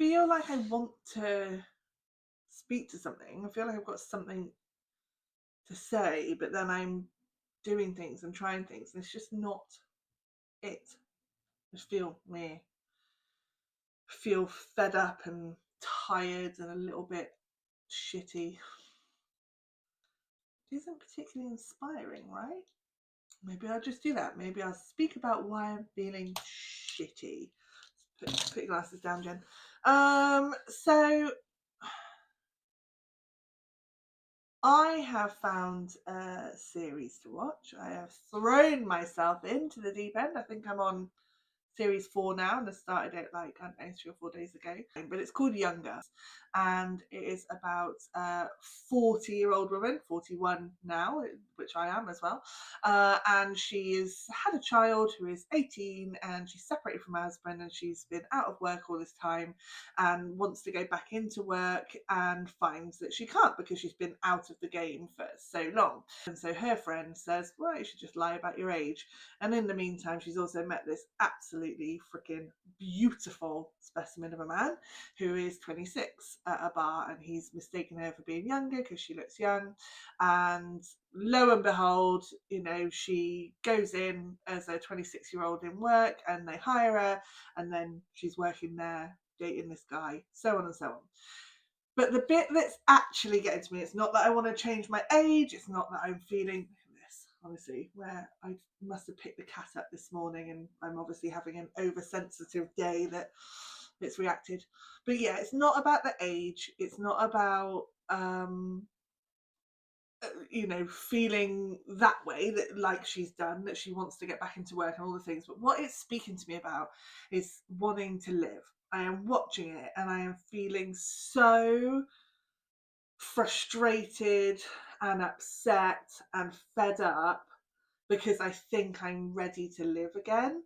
feel like I want to speak to something. I feel like I've got something to say, but then I'm doing things and trying things, and it's just not it. I just feel fed up and tired and a little bit shitty. It isn't particularly inspiring, right? Maybe I'll just do that. Maybe I'll speak about why I'm feeling shitty. Put your glasses down, Jen. So I have found a series to watch. I have thrown myself into the deep end. I think I'm on series 4 now, and I started it like, I don't know, 3 or 4 days ago. But it's called Younger, and it is about a 40-year-old woman, 41 now, which I am as well. And she has had a child who is 18, and she's separated from her husband, and she's been out of work all this time and wants to go back into work, and finds that she can't because she's been out of the game for so long. And so her friend says, well, you should just lie about your age. And in the meantime, she's also met this absolutely freaking beautiful specimen of a man who is 26 at a bar, and he's mistaken her for being younger because she looks young. And lo and behold, she goes in as a 26-year-old in work, and they hire her, and then she's working there, dating this guy, so on and so on. But the bit that's actually getting to me, it's not that I want to change my age, it's not that I'm feeling this, honestly, where I must have picked the cat up this morning, and I'm obviously having an oversensitive day that it's reacted. But yeah, it's not about the age, it's not about feeling that way, that like she's done, that she wants to get back into work and all the things. But what it's speaking to me about is wanting to live. I am watching it and I am feeling so frustrated and upset and fed up because I think I'm ready to live again.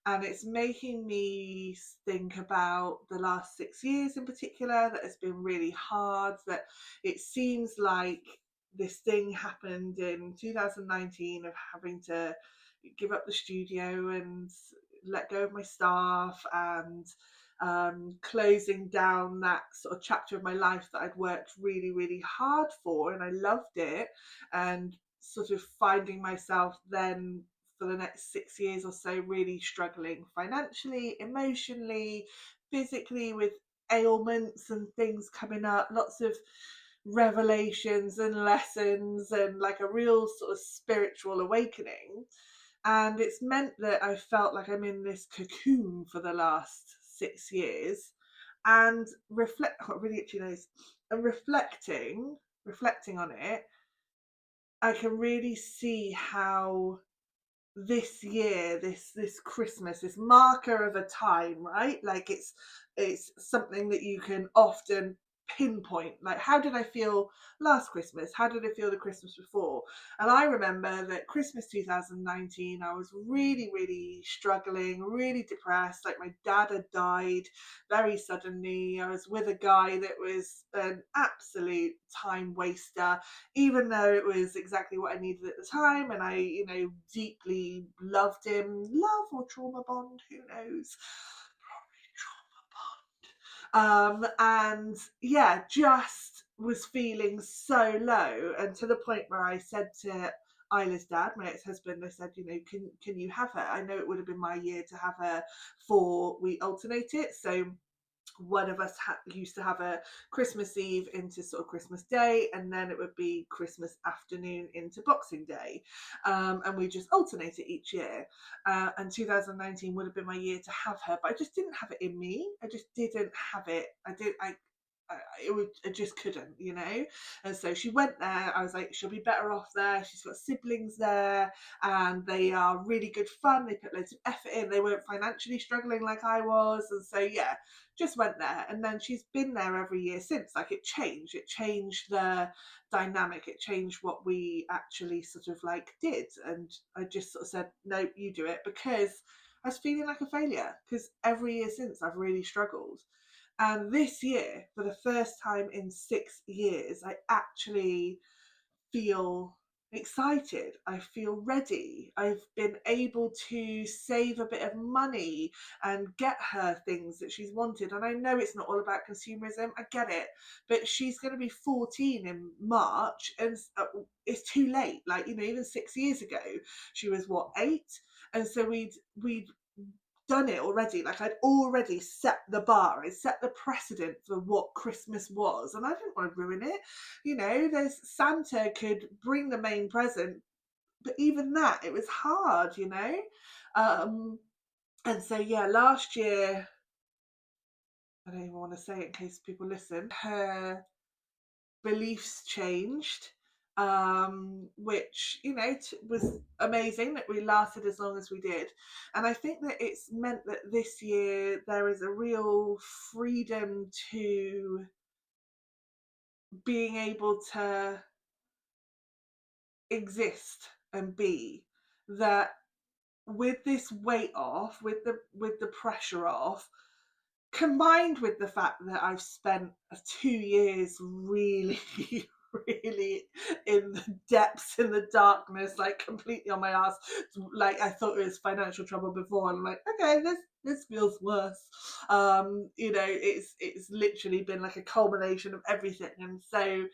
And it's making me think about the last 6 years in particular, that has been really hard, that it seems like this thing happened in 2019 of having to give up the studio and let go of my staff, and closing down that sort of chapter of my life that I'd worked really, really hard for, and I loved it, and sort of finding myself then for the next 6 years or so really struggling financially, emotionally, physically, with ailments and things coming up, lots of revelations and lessons, and like a real sort of spiritual awakening. And it's meant that I felt like I'm in this cocoon for the last 6 years, and really itchy nose, and reflecting on it, I can really see how this year, this Christmas, this marker of a time, right? Like it's something that you can often pinpoint. Like, how did I feel last Christmas? How did I feel the Christmas before? And I remember that Christmas 2019, I was really, really struggling, really depressed. Like, my dad had died very suddenly. I was with a guy that was an absolute time waster, even though it was exactly what I needed at the time, and I, deeply loved him. Love or trauma bond, who knows? Probably trauma bond. And yeah, just was feeling so low, and to the point where I said to Isla's dad, my ex-husband, I said, can you have her? I know it would have been my year to have her, for we alternate it. So one of us used to have a Christmas Eve into sort of Christmas Day, and then it would be Christmas afternoon into Boxing Day, and we just alternate it each year. And 2019 would have been my year to have her, but I just didn't have it in me. I just didn't have it. I just couldn't, And so she went there. I was like, she'll be better off there. She's got siblings there, and they are really good fun. They put loads of effort in. They weren't financially struggling like I was, and so yeah, just went there. And then she's been there every year since. Like, it changed the dynamic, it changed what we actually sort of like did. And I just sort of said, no, you do it, because I was feeling like a failure, because every year since I've really struggled. And this year, for the first time in 6 years, I actually feel excited. I feel ready. I've been able to save a bit of money and get her things that she's wanted. And I know it's not all about consumerism. I get it. But she's going to be 14 in March, and it's too late. Like, you know, even 6 years ago, she was what, 8? And so we'd done it already. Like, I'd already set the bar, I set the precedent for what Christmas was, and I didn't want to ruin it. You know, there's Santa could bring the main present, but even that, it was hard, you know. And so yeah, last year, I don't even want to say it in case people listen, her beliefs changed, which, you know, was amazing that we lasted as long as we did. And I think that it's meant that this year there is a real freedom to being able to exist and be, that with this weight off, with the pressure off, combined with the fact that I've spent 2 years really, really in the depths, in the darkness, like completely on my ass. Like, I thought it was financial trouble before, and I'm like, okay, this feels worse. You know, it's literally been like a culmination of everything, and so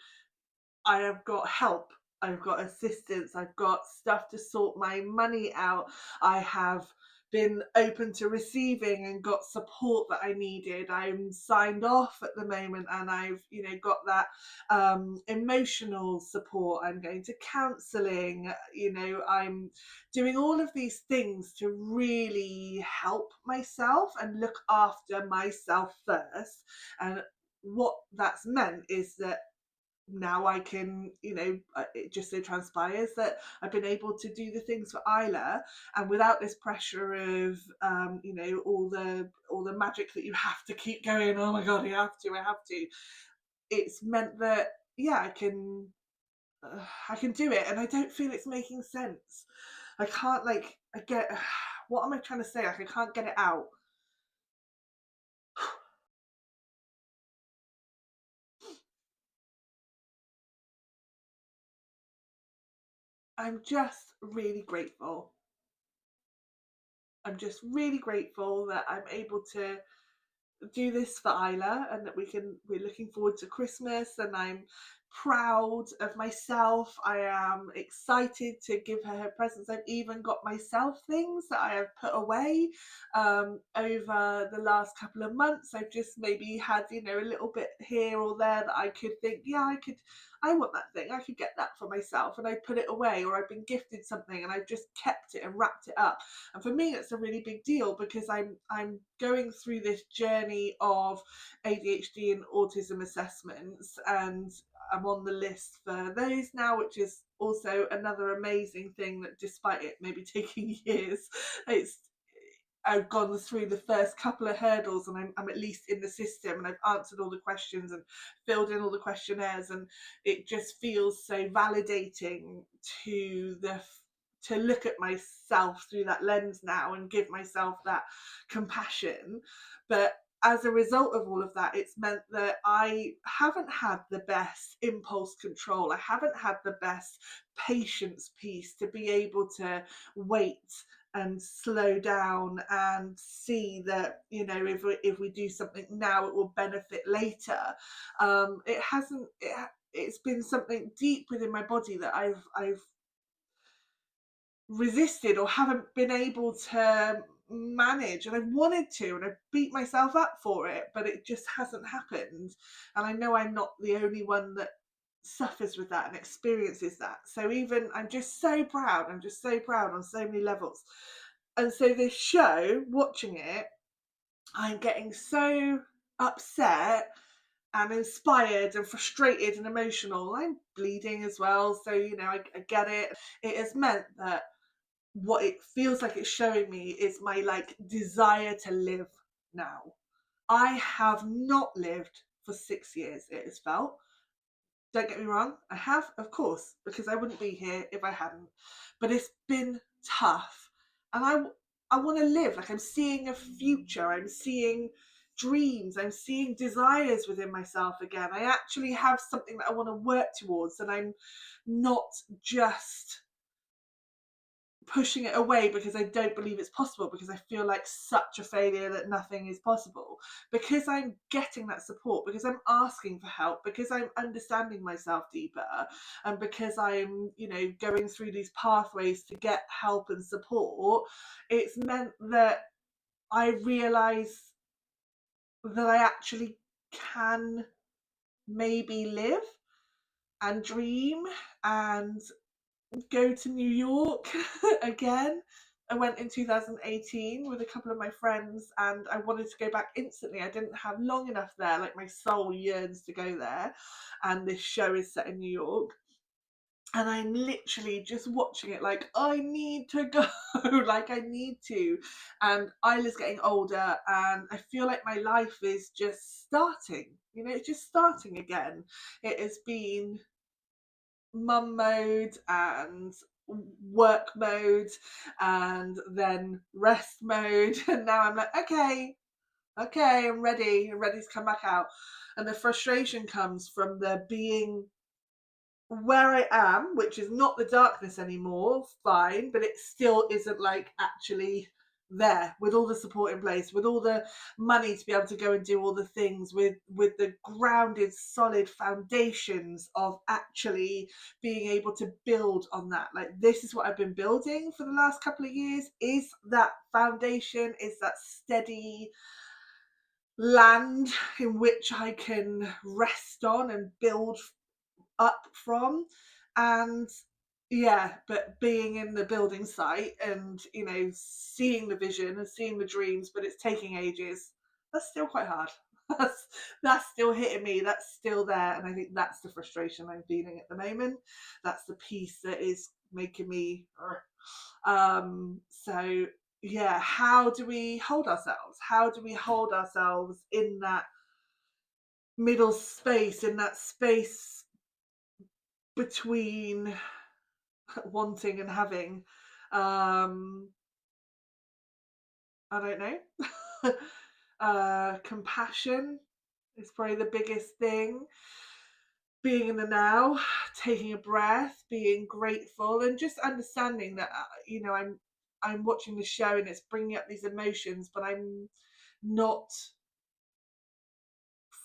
I have got help. I've got assistance. I've got stuff to sort my money out. I have been open to receiving and got support that I needed. I'm signed off at the moment, and I've, you know, got that emotional support. I'm going to counselling. You know, I'm doing all of these things to really help myself and look after myself first. And what that's meant is that now I can, you know, it just so transpires that I've been able to do the things for Isla, and without this pressure of, you know, all the magic that you have to keep going. Oh my god, I have to. It's meant that, yeah, I can do it, and I don't feel it's making sense. I can't, like, I get. What am I trying to say? Like, I can't get it out. I'm just really grateful. I'm just really grateful that I'm able to do this for Isla, and that we're looking forward to Christmas, and I'm proud of myself. I am excited to give her presents. I've even got myself things that I have put away over the last couple of months. I've just maybe had, you know, a little bit here or there that I could think, yeah, I want that thing, I could get that for myself, and I put it away. Or I've been gifted something and I've just kept it and wrapped it up. And for me, it's a really big deal, because I'm going through this journey of ADHD and autism assessments, and I'm on the list for those now, which is also another amazing thing, that despite it maybe taking years, it's I've gone through the first couple of hurdles, and I'm at least in the system, and I've answered all the questions and filled in all the questionnaires, and it just feels so validating to the to look at myself through that lens now and give myself that compassion. But as a result of all of that, it's meant that I haven't had the best impulse control. I haven't had the best patience piece to be able to wait and slow down and see that, you know, if we do something now, it will benefit later. It hasn't. It's been something deep within my body that I've resisted or haven't been able to manage, and I wanted to, and I beat myself up for it, but it just hasn't happened. And I know I'm not the only one that suffers with that and experiences that. So even I'm just so proud. I'm just so proud on so many levels. And so this show, watching it, I'm getting so upset and inspired and frustrated and emotional. I'm bleeding as well, so, you know, I get it. It has meant that what it feels like it's showing me is my, like, desire to live now. I have not lived for 6 years, it has felt. Don't get me wrong, I have, of course, because I wouldn't be here if I hadn't. But it's been tough, and I want to live. Like, I'm seeing a future. I'm seeing dreams, I'm seeing desires within myself again. I actually have something that I want to work towards, and I'm not just pushing it away because I don't believe it's possible, because I feel like such a failure that nothing is possible. Because I'm getting that support, because I'm asking for help, because I'm understanding myself deeper, and because I'm, going through these pathways to get help and support, it's meant that I realise that I actually can maybe live and dream and go to New York again. I went in 2018 with a couple of my friends, and I wanted to go back instantly. I didn't have long enough there, like my soul yearns to go there, and this show is set in New York. And I'm literally just watching it like, I need to go, like I need to. And Isla's getting older, and I feel like my life is just starting, it's just starting again. It has been mum mode and work mode and then rest mode. And now I'm like, okay, I'm ready to come back out. And the frustration comes from the being where I am, which is not the darkness anymore, fine, but it still isn't like actually there, with all the support in place, with all the money to be able to go and do all the things, with the grounded solid foundations of actually being able to build on that. Like, this is what I've been building for the last couple of years, is that foundation, is that steady land in which I can rest on and build up from. And yeah, but being in the building site and seeing the vision and seeing the dreams, but it's taking ages, that's still quite hard. That's still hitting me, that's still there. And I think that's the frustration I'm feeling at the moment. That's the piece that is making me so yeah, how do we hold ourselves in that middle space, in that space between wanting and having? I don't know. Compassion is probably the biggest thing. Being in the now, taking a breath, being grateful, and just understanding that I'm watching the show and it's bringing up these emotions, but I'm not,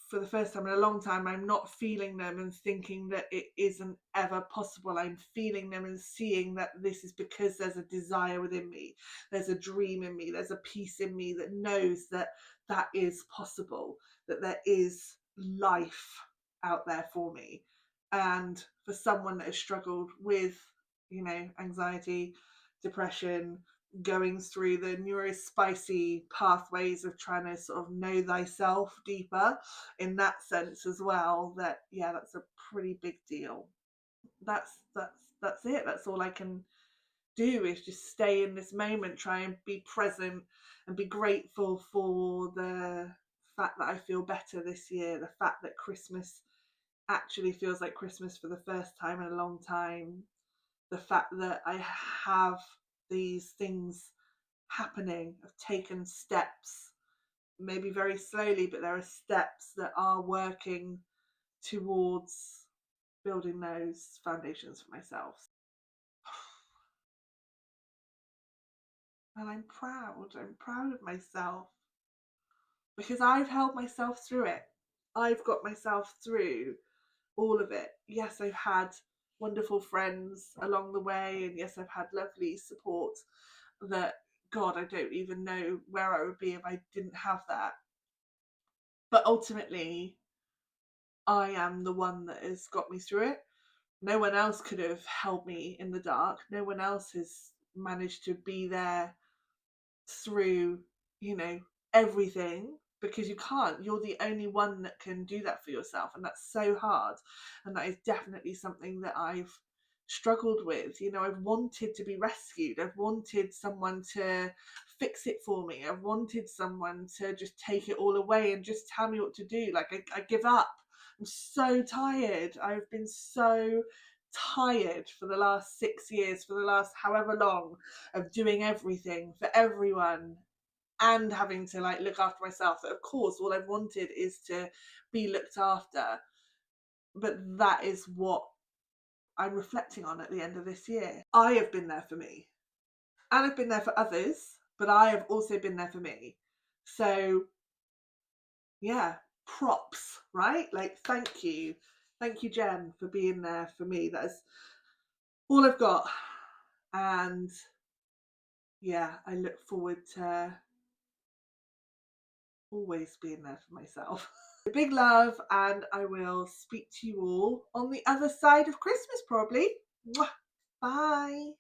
for the first time in a long time, I'm not feeling them and thinking that it isn't ever possible. I'm feeling them and seeing that this is because there's a desire within me, there's a dream in me, there's a piece in me that knows that that is possible, that there is life out there for me. And for someone that has struggled with, anxiety, depression, going through the neurospicy pathways of trying to sort of know thyself deeper in that sense as well, that that's a pretty big deal. That's it. That's all I can do, is just stay in this moment, try and be present and be grateful for the fact that I feel better this year, the fact that Christmas actually feels like Christmas for the first time in a long time, the fact that I have these things happening. I've taken steps, maybe very slowly, but there are steps that are working towards building those foundations for myself. And I'm proud of myself, because I've held myself through it. I've got myself through all of it. Yes, I've had wonderful friends along the way, and yes, I've had lovely support that, God, I don't even know where I would be if I didn't have that. But ultimately, I am the one that has got me through it. No one else could have held me in the dark. No one else has managed to be there through, everything, because you can't. You're the only one that can do that for yourself, and that's so hard. And that is definitely something that I've struggled with. I've wanted to be rescued. I've wanted someone to fix it for me. I've wanted someone to just take it all away and just tell me what to do. Like, I give up. I'm so tired. I've been so tired for the last 6 years, for the last however long, of doing everything for everyone and having to like look after myself. That of course all I've wanted is to be looked after. But that is what I'm reflecting on at the end of this year. I have been there for me. And I've been there for others, but I have also been there for me. So yeah, props, right? Like thank you. Thank you, Jen, for being there for me. That is all I've got. And yeah, I look forward to always being there for myself. Big love, and I will speak to you all on the other side of Christmas, probably. Mwah. Bye.